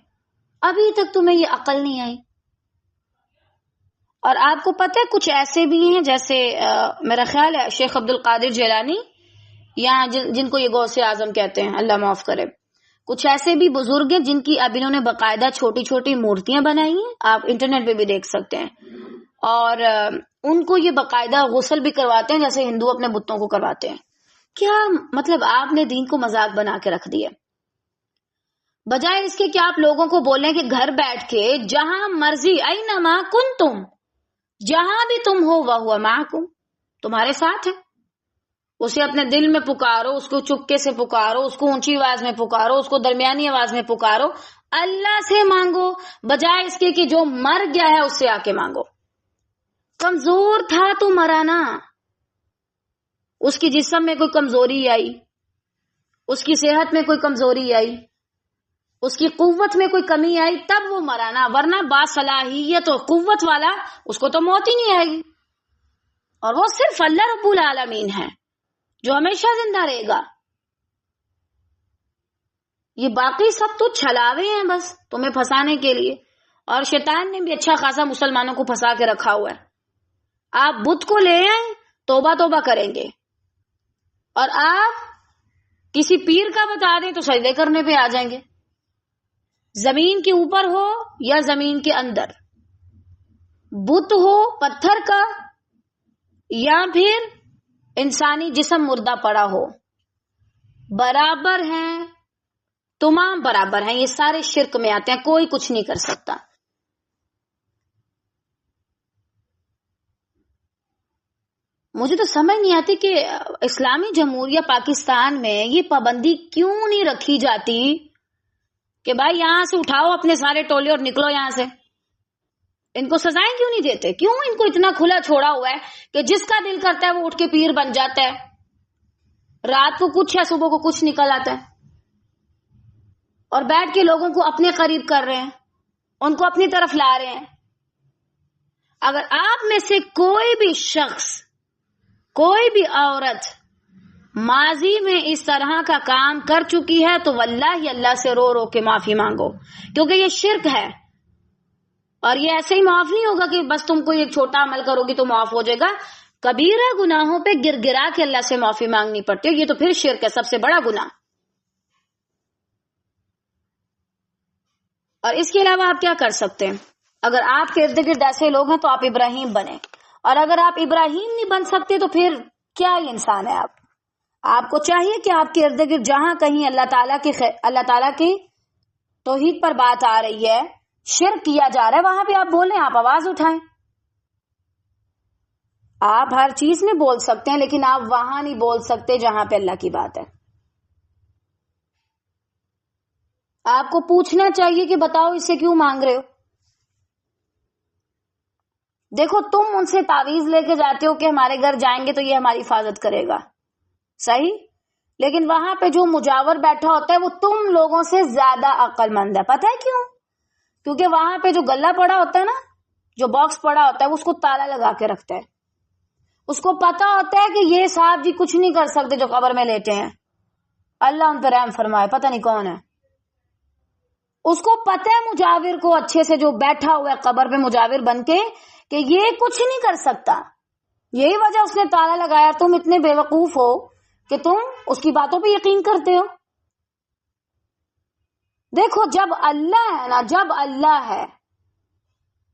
ابھی تک تمہیں یہ عقل نہیں آئی. اور آپ کو پتہ ہے کچھ ایسے بھی ہیں جیسے میرا خیال ہے شیخ عبد القادر جیلانی، یا جن کو یہ غوث اعظم کہتے ہیں، اللہ معاف کرے. کچھ ایسے بھی بزرگ ہیں جن کی اب انہوں نے باقاعدہ چھوٹی چھوٹی مورتیاں بنائی ہیں، آپ انٹرنیٹ پہ بھی دیکھ سکتے ہیں. اور ان کو یہ باقاعدہ غسل بھی کرواتے ہیں جیسے ہندو اپنے بتوں کو کرواتے ہیں. کیا مطلب آپ نے دین کو مذاق بنا کے رکھ دیا. بجائے اس کے کہ آپ لوگوں کو بولیں کہ گھر بیٹھ کے جہاں مرضی اینما کنتم، جہاں بھی تم ہو وہو معکم، تمہارے ساتھ ہے. اسے اپنے دل میں پکارو، اس کو چپکے سے پکارو، اس کو اونچی آواز میں پکارو، اس کو درمیانی آواز میں پکارو. اللہ سے مانگو بجائے اس کے کہ جو مر گیا ہے اس سے آ کے مانگو. کمزور تھا تو مرا نا، اس کی جسم میں کوئی کمزوری آئی، اس کی صحت میں کوئی کمزوری آئی، اس کی قوت میں کوئی کمی آئی تب وہ مرا نا، ورنہ باصلاحیت اور قوت والا اس کو تو موت ہی نہیں آئے گی. اور وہ صرف اللہ رب العالمین ہے جو ہمیشہ زندہ رہے گا. یہ باقی سب تو چھلاوے ہیں بس تمہیں پھنسانے کے لیے. اور شیطان نے بھی اچھا خاصا مسلمانوں کو پھنسا کے رکھا ہوا ہے. آپ بت کو لے آئیں توبہ توبہ کریں گے، اور آپ کسی پیر کا بتا دیں تو سجدے کرنے پہ آ جائیں گے. زمین کے اوپر ہو یا زمین کے اندر، بت ہو پتھر کا یا پھر انسانی جسم مردہ پڑا ہو، برابر ہیں، تمام برابر ہیں. یہ سارے شرک میں آتے ہیں، کوئی کچھ نہیں کر سکتا. مجھے تو سمجھ نہیں آتی کہ اسلامی جمہوریہ پاکستان میں یہ پابندی کیوں نہیں رکھی جاتی کہ بھائی یہاں سے اٹھاؤ اپنے سارے ٹولے اور نکلو یہاں سے. ان کو سزائیں کیوں نہیں دیتے؟ کیوں ان کو اتنا کھلا چھوڑا ہوا ہے کہ جس کا دل کرتا ہے وہ اٹھ کے پیر بن جاتا ہے، رات کو کچھ ہے صبح کو کچھ نکل آتا ہے، اور بیٹھ کے لوگوں کو اپنے قریب کر رہے ہیں، ان کو اپنی طرف لا رہے ہیں. اگر آپ میں سے کوئی بھی شخص، کوئی بھی عورت ماضی میں اس طرح کا کام کر چکی ہے تو واللہ اللہ سے رو رو کے معافی مانگو، کیونکہ یہ شرک ہے. اور یہ ایسے ہی معاف نہیں ہوگا کہ بس تم کو ایک چھوٹا عمل کرو گی تو معاف ہو جائے گا. کبیرہ گناہوں پہ گر گرا کے اللہ سے معافی مانگنی پڑتی ہے، یہ تو پھر شرک ہے، سب سے بڑا گناہ۔ اور اس کے علاوہ آپ کیا کر سکتے ہیں؟ اگر آپ کے ارد گرد ایسے لوگ ہیں تو آپ ابراہیم بنے، اور اگر آپ ابراہیم نہیں بن سکتے تو پھر کیا ہی انسان ہے آپ کو چاہیے کہ آپ کے ارد گرد جہاں کہیں اللہ تعالیٰ کی توحید پر بات آ رہی ہے، شرک کیا جا رہا ہے، وہاں پہ آپ بولیں، آپ آواز اٹھائیں۔ آپ ہر چیز میں بول سکتے ہیں، لیکن آپ وہاں نہیں بول سکتے جہاں پہ اللہ کی بات ہے۔ آپ کو پوچھنا چاہیے کہ بتاؤ اسے کیوں مانگ رہے ہو؟ دیکھو، تم ان سے تعویذ لے کے جاتے ہو کہ ہمارے گھر جائیں گے تو یہ ہماری حفاظت کرے گا، صحیح، لیکن وہاں پہ جو مجاور بیٹھا ہوتا ہے وہ تم لوگوں سے زیادہ عقل مند ہے۔ پتہ ہے کیوں؟ کیونکہ وہاں پہ جو گلہ پڑا ہوتا ہے نا، جو باکس پڑا ہوتا ہے، اس کو تالا لگا کے رکھتا ہے۔ اس کو پتا ہوتا ہے کہ یہ صاحب جی کچھ نہیں کر سکتے جو قبر میں لیٹے ہیں، اللہ ان پہ رحم فرمائے، پتہ نہیں کون ہے۔ اس کو پتہ ہے مجاور کو اچھے سے، جو بیٹھا ہوا ہے قبر پہ مجاور بن کے، کہ یہ کچھ نہیں کر سکتا، یہی وجہ اس نے تالا لگایا۔ تم اتنے بے وقوف ہو کہ تم اس کی باتوں پہ یقین کرتے ہو۔ دیکھو، جب اللہ ہے نا، جب اللہ ہے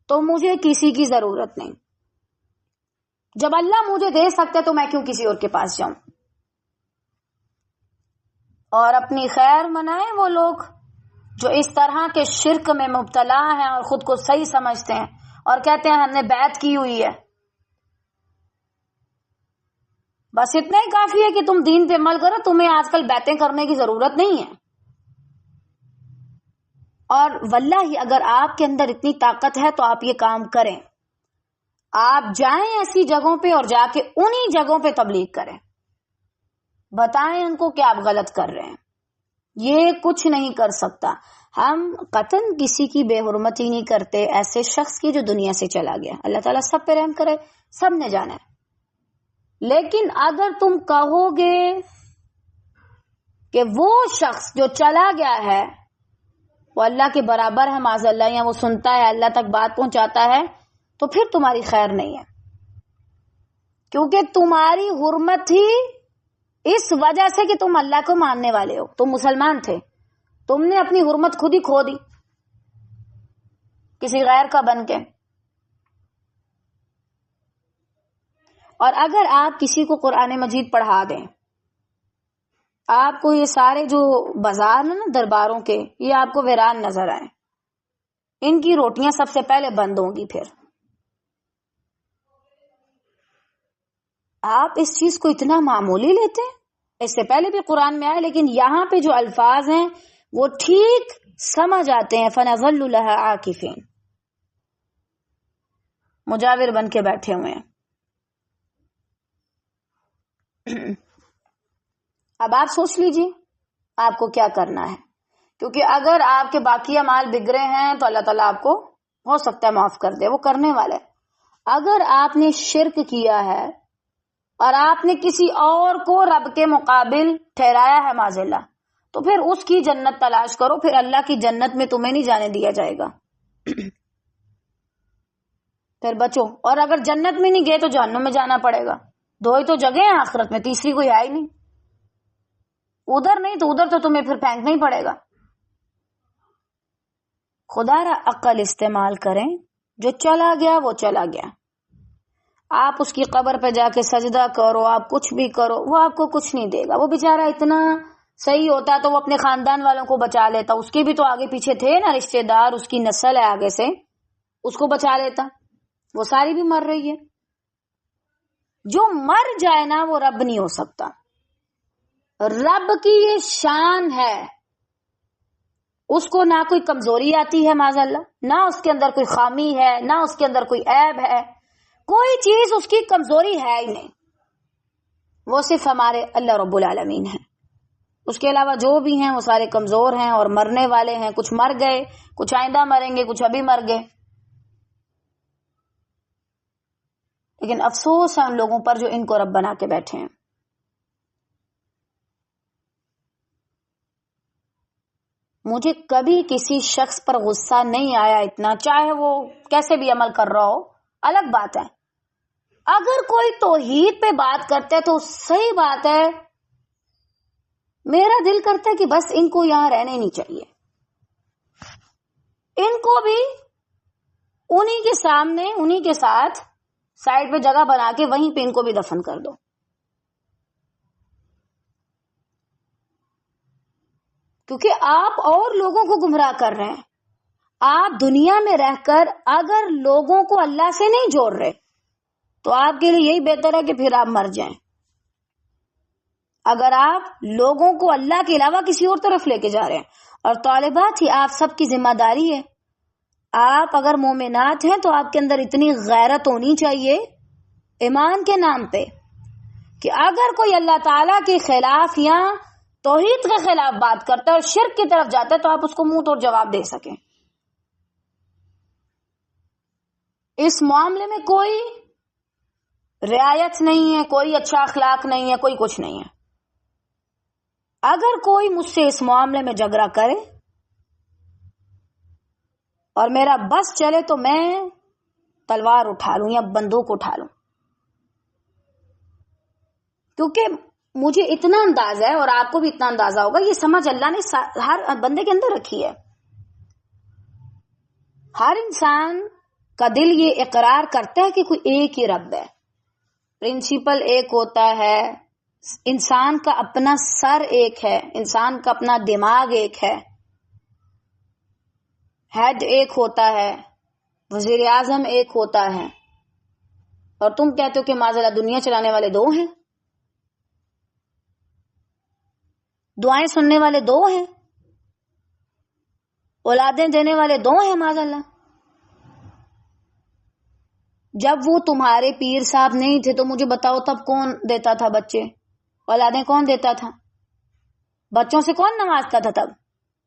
تو مجھے کسی کی ضرورت نہیں۔ جب اللہ مجھے دے سکتا ہے تو میں کیوں کسی اور کے پاس جاؤں؟ اور اپنی خیر منائیں وہ لوگ جو اس طرح کے شرک میں مبتلا ہیں اور خود کو صحیح سمجھتے ہیں اور کہتے ہیں ہم نے بیعت کی ہوئی ہے۔ بس اتنا ہی کافی ہے کہ تم دین پہ عمل کرو، تمہیں آج کل بیعتیں کرنے کی ضرورت نہیں ہے۔ اور واللہ اگر آپ کے اندر اتنی طاقت ہے تو آپ یہ کام کریں، آپ جائیں ایسی جگہوں پہ اور جا کے انہی جگہوں پہ تبلیغ کریں، بتائیں ان کو کہ آپ غلط کر رہے ہیں۔ یہ کچھ نہیں کر سکتا۔ ہم قطعاً کسی کی بے حرمتی نہیں کرتے، ایسے شخص کی جو دنیا سے چلا گیا، اللہ تعالیٰ سب پہ رحم کرے، سب نے جانا ہے۔ لیکن اگر تم کہو گے کہ وہ شخص جو چلا گیا ہے وہ اللہ کے برابر ہے معاذ اللہ، یا وہ سنتا ہے، اللہ تک بات پہنچاتا ہے، تو پھر تمہاری خیر نہیں ہے، کیونکہ تمہاری حرمت ہی اس وجہ سے کہ تم اللہ کو ماننے والے ہو، تم مسلمان تھے، تم نے اپنی حرمت خود ہی کھو دی کسی غیر کا بن کے۔ اور اگر آپ کسی کو قرآن مجید پڑھا دیں، آپ کو یہ سارے جو بازار ہیں نا درباروں کے، یہ آپ کو ویران نظر آئیں، ان کی روٹیاں سب سے پہلے بند ہوں گی۔ پھر آپ اس چیز کو اتنا معمولی لیتے ہیں، اس سے پہلے بھی قرآن میں آئے، لیکن یہاں پہ جو الفاظ ہیں وہ ٹھیک سمجھ آتے ہیں۔ فَنَظَلُّ لَهَا عَاكِفِينَ، مجاور بن کے بیٹھے ہوئے ہیں۔ اب آپ سوچ لیجئے آپ کو کیا کرنا ہے، کیونکہ اگر آپ کے باقی اعمال بگڑے ہیں تو اللہ تعالیٰ آپ کو ہو سکتا ہے معاف کر دے، وہ کرنے والا ہے۔ اگر آپ نے شرک کیا ہے اور آپ نے کسی اور کو رب کے مقابل ٹھہرایا ہے معاذ اللہ، تو پھر اس کی جنت تلاش کرو، پھر اللہ کی جنت میں تمہیں نہیں جانے دیا جائے گا، پھر بچو۔ اور اگر جنت میں نہیں گئے تو جہنم میں جانا پڑے گا۔ دو ہی تو جگہ ہیں آخرت میں، تیسری کوئی ہے ہی نہیں، ادھر نہیں تو ادھر تو تمہیں پھر پھینکنا ہی پڑے گا۔ خدا را عقل استعمال کریں، جو چلا گیا وہ چلا گیا۔ آپ اس کی قبر پہ جا کے سجدہ کرو، آپ کچھ بھی کرو، وہ آپ کو کچھ نہیں دے گا۔ وہ بیچارہ اتنا صحیح ہوتا تو وہ اپنے خاندان والوں کو بچا لیتا، اس کے بھی تو آگے پیچھے تھے نا رشتے دار، اس کی نسل ہے آگے سے، اس کو بچا لیتا۔ وہ ساری بھی مر رہی ہے۔ جو مر جائے نا وہ رب نہیں ہو سکتا۔ رب کی یہ شان ہے، اس کو نہ کوئی کمزوری آتی ہے معاذ اللہ، نہ اس کے اندر کوئی خامی ہے، نہ اس کے اندر کوئی عیب ہے، کوئی چیز اس کی کمزوری ہے ہی نہیں۔ وہ صرف ہمارے اللہ رب العالمین ہیں، اس کے علاوہ جو بھی ہیں وہ سارے کمزور ہیں اور مرنے والے ہیں۔ کچھ مر گئے، کچھ آئندہ مریں گے، کچھ ابھی مر گئے۔ لیکن افسوس ہے ان لوگوں پر جو ان کو رب بنا کے بیٹھے ہیں۔ مجھے کبھی کسی شخص پر غصہ نہیں آیا اتنا، چاہے وہ کیسے بھی عمل کر رہا ہو، الگ بات ہے، اگر کوئی توحید پہ بات کرتا ہے تو صحیح بات ہے، میرا دل کرتا ہے کہ بس ان کو یہاں رہنے نہیں چاہیے، ان کو بھی انہی کے سامنے انہی کے ساتھ سائڈ پہ جگہ بنا کے وہیں پہ ان کو بھی دفن کر دو. کیونکہ آپ اور لوگوں کو گمراہ کر رہے ہیں. آپ دنیا میں رہ کر اگر لوگوں کو اللہ سے نہیں جوڑ رہے تو آپ کے لیے یہی بہتر ہے کہ پھر آپ مر جائیں. اگر آپ لوگوں کو اللہ کے علاوہ کسی اور طرف لے کے جا رہے ہیں، اور طالبات ہی آپ سب کی ذمہ داری ہے، آپ اگر مومنات ہیں تو آپ کے اندر اتنی غیرت ہونی چاہیے ایمان کے نام پہ کہ اگر کوئی اللہ تعالیٰ کے خلاف یا توحید کے خلاف بات کرتا ہے اور شرک کی طرف جاتا ہے تو آپ اس کو منہ توڑ جواب دے سکیں. اس معاملے میں کوئی رعایت نہیں ہے، کوئی اچھا اخلاق نہیں ہے، کوئی کچھ نہیں ہے. اگر کوئی مجھ سے اس معاملے میں جھگڑا کرے اور میرا بس چلے تو میں تلوار اٹھا لوں یا بندوق اٹھا لوں، کیونکہ مجھے اتنا اندازہ ہے اور آپ کو بھی اتنا اندازہ ہوگا، یہ سمجھ اللہ نے ہر بندے کے اندر رکھی ہے. ہر انسان کا دل یہ اقرار کرتا ہے کہ کوئی ایک ہی رب ہے، پرنسپل ایک ہوتا ہے، انسان کا اپنا سر ایک ہے، انسان کا اپنا دماغ ایک ہے، ہیڈ ایک ہوتا ہے، وزیر اعظم ایک ہوتا ہے، اور تم کہتے ہو کہ معاذ اللہ دنیا چلانے والے دو ہیں، دعائیں سننے والے دو ہیں، اولادیں دینے والے دو ہیں معاذ اللہ. جب وہ تمہارے پیر صاحب نہیں تھے تو مجھے بتاؤ تب کون دیتا تھا بچے؟ اولادیں کون دیتا تھا؟ بچوں سے کون نوازتا تھا تب؟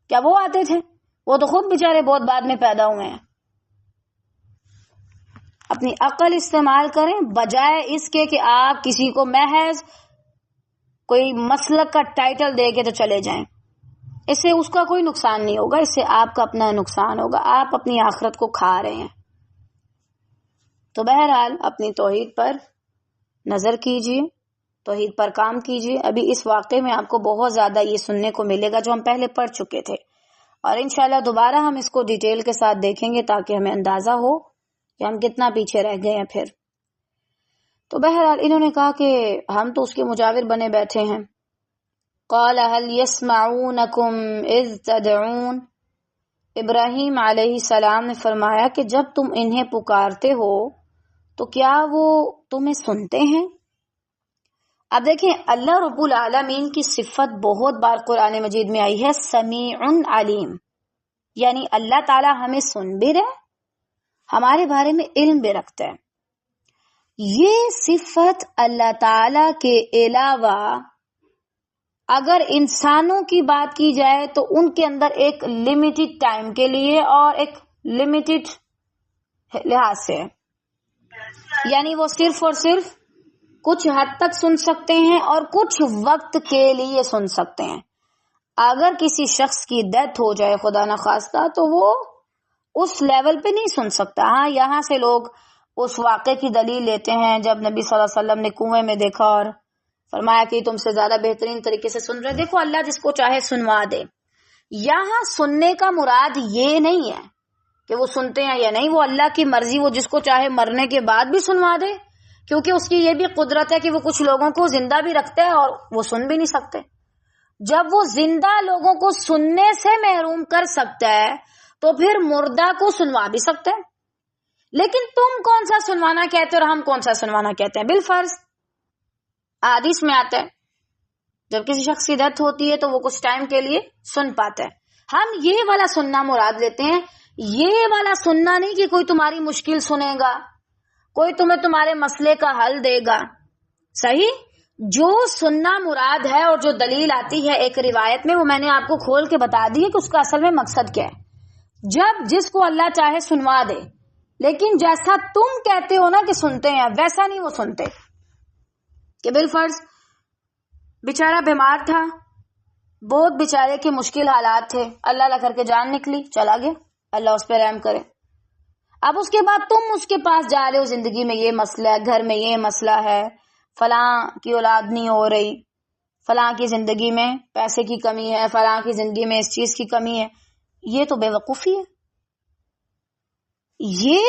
کیا وہ آتے تھے؟ وہ تو خود بیچارے بہت بعد میں پیدا ہوئے ہیں. اپنی عقل استعمال کریں بجائے اس کے کہ آپ کسی کو محض کوئی مسلک کا ٹائٹل دے کے تو چلے جائیں. اس سے اس کا کوئی نقصان نہیں ہوگا، اس سے آپ کا اپنا نقصان ہوگا، آپ اپنی آخرت کو کھا رہے ہیں. تو بہرحال اپنی توحید پر نظر کیجیے، توحید پر کام کیجیے. ابھی اس واقعے میں آپ کو بہت زیادہ یہ سننے کو ملے گا جو ہم پہلے پڑھ چکے تھے، اور انشاءاللہ دوبارہ ہم اس کو ڈیٹیل کے ساتھ دیکھیں گے تاکہ ہمیں اندازہ ہو کہ ہم کتنا پیچھے رہ گئے ہیں پھر. تو بہرحال انہوں نے کہا کہ ہم تو اس کے مجاور بنے بیٹھے ہیں. قال هل يسمعونكم اذ تدعون، ابراہیم علیہ السلام نے فرمایا کہ جب تم انہیں پکارتے ہو تو کیا وہ تمہیں سنتے ہیں؟ اب دیکھیں اللہ رب العالمین کی صفت بہت بار قرآن مجید میں آئی ہے، سمیع علیم، یعنی اللہ تعالی ہمیں سن بھی رہے، ہمارے بارے میں علم بھی رکھتا ہے. یہ صفت اللہ تعالی کے علاوہ اگر انسانوں کی بات کی جائے تو ان کے اندر ایک لمیٹڈ ٹائم کے لیے اور ایک لمیٹڈ لحاظ سے، یعنی وہ صرف اور صرف کچھ حد تک سن سکتے ہیں اور کچھ وقت کے لیے سن سکتے ہیں. اگر کسی شخص کی ڈیتھ ہو جائے خدا نخواستہ تو وہ اس لیول پہ نہیں سن سکتا. ہاں یہاں سے لوگ اس واقعے کی دلیل لیتے ہیں جب نبی صلی اللہ علیہ وسلم نے کنویں میں دیکھا اور فرمایا کہ تم سے زیادہ بہترین طریقے سے سن رہے. دیکھو اللہ جس کو چاہے سنوا دے. یہاں سننے کا مراد یہ نہیں ہے کہ وہ سنتے ہیں یا نہیں، وہ اللہ کی مرضی، وہ جس کو چاہے مرنے کے بعد بھی سنوا دے، کیونکہ اس کی یہ بھی قدرت ہے کہ وہ کچھ لوگوں کو زندہ بھی رکھتے ہیں اور وہ سن بھی نہیں سکتے. جب وہ زندہ لوگوں کو سننے سے محروم کر سکتا ہے تو پھر مردہ کو سنوا بھی سکتا ہے. لیکن تم کون سا سنوانا کہتے اور ہم کون سا سنوانا کہتے ہیں؟ بالفرض حدیث میں آتا ہے جب کسی شخص کی ڈیتھ ہوتی ہے تو وہ کچھ ٹائم کے لیے سن پاتا ہے. ہم یہ والا سننا مراد لیتے ہیں، یہ والا سننا نہیں کہ کوئی تمہاری مشکل سنے گا، کوئی تمہیں تمہارے مسئلے کا حل دے گا. صحیح؟ جو سننا مراد ہے اور جو دلیل آتی ہے ایک روایت میں، وہ میں نے آپ کو کھول کے بتا دی ہے کہ اس کا اصل میں مقصد کیا ہے. جب جس کو اللہ چاہے سنوا دے، لیکن جیسا تم کہتے ہو نا کہ سنتے ہیں ویسا نہیں وہ سنتے. کہ بالفرض بیچارہ بیمار تھا، بہت بیچارے کے مشکل حالات تھے، اللہ اللہ کر کے جان نکلی، چلا گیا، اللہ اس پہ رحم کرے. اب اس کے بعد تم اس کے پاس جا رہے ہو، زندگی میں یہ مسئلہ ہے، گھر میں یہ مسئلہ ہے، فلاں کی اولاد نہیں ہو رہی، فلاں کی زندگی میں پیسے کی کمی ہے، فلاں کی زندگی میں اس چیز کی کمی ہے. یہ تو بے وقوفی ہے. یہ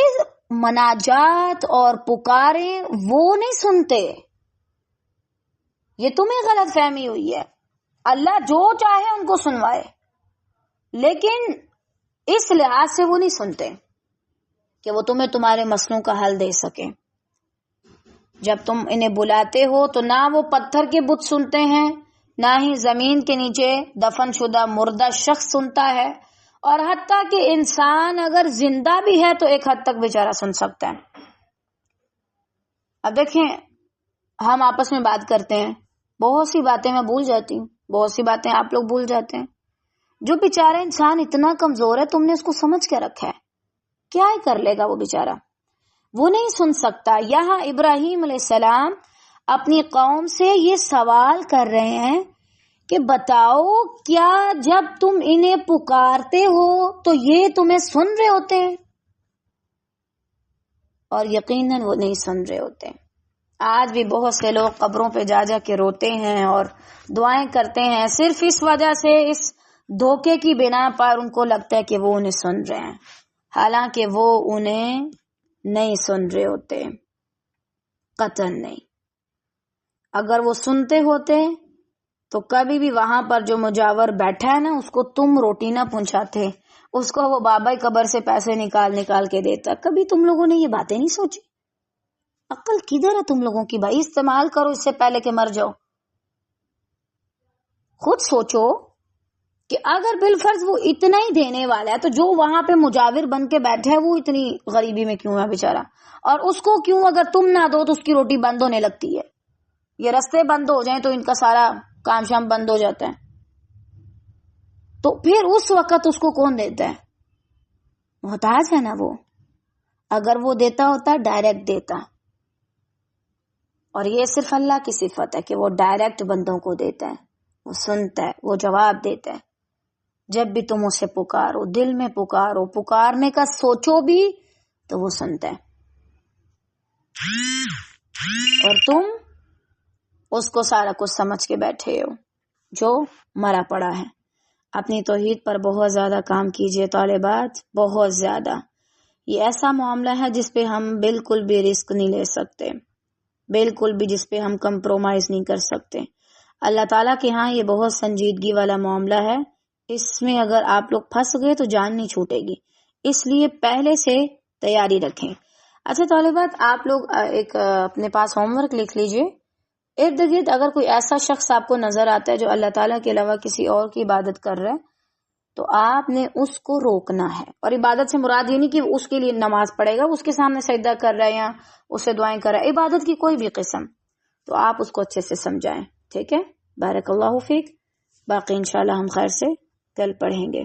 مناجات اور پکاریں وہ نہیں سنتے، یہ تمہیں غلط فہمی ہوئی ہے. اللہ جو چاہے ان کو سنوائے، لیکن اس لحاظ سے وہ نہیں سنتے کہ وہ تمہیں تمہارے مسئلوں کا حل دے سکیں. جب تم انہیں بلاتے ہو تو نہ وہ پتھر کے بت سنتے ہیں، نہ ہی زمین کے نیچے دفن شدہ مردہ شخص سنتا ہے، اور حتیٰ کہ انسان اگر زندہ بھی ہے تو ایک حد تک بیچارہ سن سکتا ہے. اب دیکھیں، ہم آپس میں بات کرتے ہیں، بہت سی باتیں میں بھول جاتی ہوں، بہت سی باتیں آپ لوگ بھول جاتے ہیں. جو بیچارہ انسان اتنا کمزور ہے، تم نے اس کو سمجھ کے رکھا ہے، کیا ہی کر لے گا وہ بیچارہ، وہ نہیں سن سکتا. یہاں ابراہیم علیہ السلام اپنی قوم سے یہ سوال کر رہے ہیں کہ بتاؤ، کیا جب تم انہیں پکارتے ہو تو یہ تمہیں سن رہے ہوتے ہیں؟ اور یقیناً وہ نہیں سن رہے ہوتے. آج بھی بہت سے لوگ قبروں پہ جا جا کے روتے ہیں اور دعائیں کرتے ہیں، صرف اس وجہ سے، اس دھوکے کی بنا پر ان کو لگتا ہے کہ وہ انہیں سن رہے ہیں، حالانکہ وہ انہیں نہیں سن رہے ہوتے، قطعاً نہیں. اگر وہ سنتے ہوتے تو کبھی بھی وہاں پر جو مجاور بیٹھا ہے نا، اس کو تم روٹی نہ پہنچاتے، اس کو وہ بابا قبر سے پیسے نکال کے دیتا. کبھی تم لوگوں نے یہ باتیں نہیں سوچی؟ عقل کدھر ہے تم لوگوں کی؟ بھائی استعمال کرو اس سے پہلے کہ مر جاؤ. خود سوچو کہ اگر بالفرض وہ اتنا ہی دینے والا ہے تو جو وہاں پہ مجاور بن کے بیٹھا ہے وہ اتنی غریبی میں کیوں ہے بیچارہ؟ اور اس کو کیوں اگر تم نہ دو تو اس کی روٹی بند ہونے لگتی ہے؟ یہ رستے بند ہو جائیں تو ان کا سارا کام شام بند ہو جاتا ہے. تو پھر اس وقت اس کو کون دیتا ہے؟ محتاج ہے نا وہ. اگر وہ دیتا ہوتا ڈائریکٹ دیتا. اور یہ صرف اللہ کی صفت ہے کہ وہ ڈائریکٹ بندوں کو دیتا ہے، وہ سنتا ہے، وہ جواب دیتا ہے. جب بھی تم اسے پکارو، دل میں پکارو، پکارنے کا سوچو بھی تو وہ سنتا ہے. اور تم اس کو سارا کچھ سمجھ کے بیٹھے ہو جو مرا پڑا ہے. اپنی توحید پر بہت زیادہ کام کیجئے طالبات، بہت زیادہ. یہ ایسا معاملہ ہے جس پہ ہم بالکل بھی رسک نہیں لے سکتے، بالکل بھی جس پہ ہم کمپرومائز نہیں کر سکتے. اللہ تعالیٰ کے ہاں یہ بہت سنجیدگی والا معاملہ ہے. اس میں اگر آپ لوگ پھنس گئے تو جان نہیں چھوٹے گی، اس لیے پہلے سے تیاری رکھیں. اچھا طالبات، آپ لوگ ایک اپنے پاس ہوم ورک لکھ لیجئے. ارد گرد اگر کوئی ایسا شخص آپ کو نظر آتا ہے جو اللہ تعالیٰ کے علاوہ کسی اور کی عبادت کر رہا ہے تو آپ نے اس کو روکنا ہے. اور عبادت سے مراد یہ نہیں کہ اس کے لیے نماز پڑھے گا، اس کے سامنے سجدہ کر رہا ہے یا اس سے دعائیں کر رہا ہے، عبادت کی کوئی بھی قسم، تو آپ اس کو اچھے سے سمجھائیں. ٹھیک ہے؟ بارک اللہ فیک. باقی انشاءاللہ ہم خیر سے کل پڑھیں گے.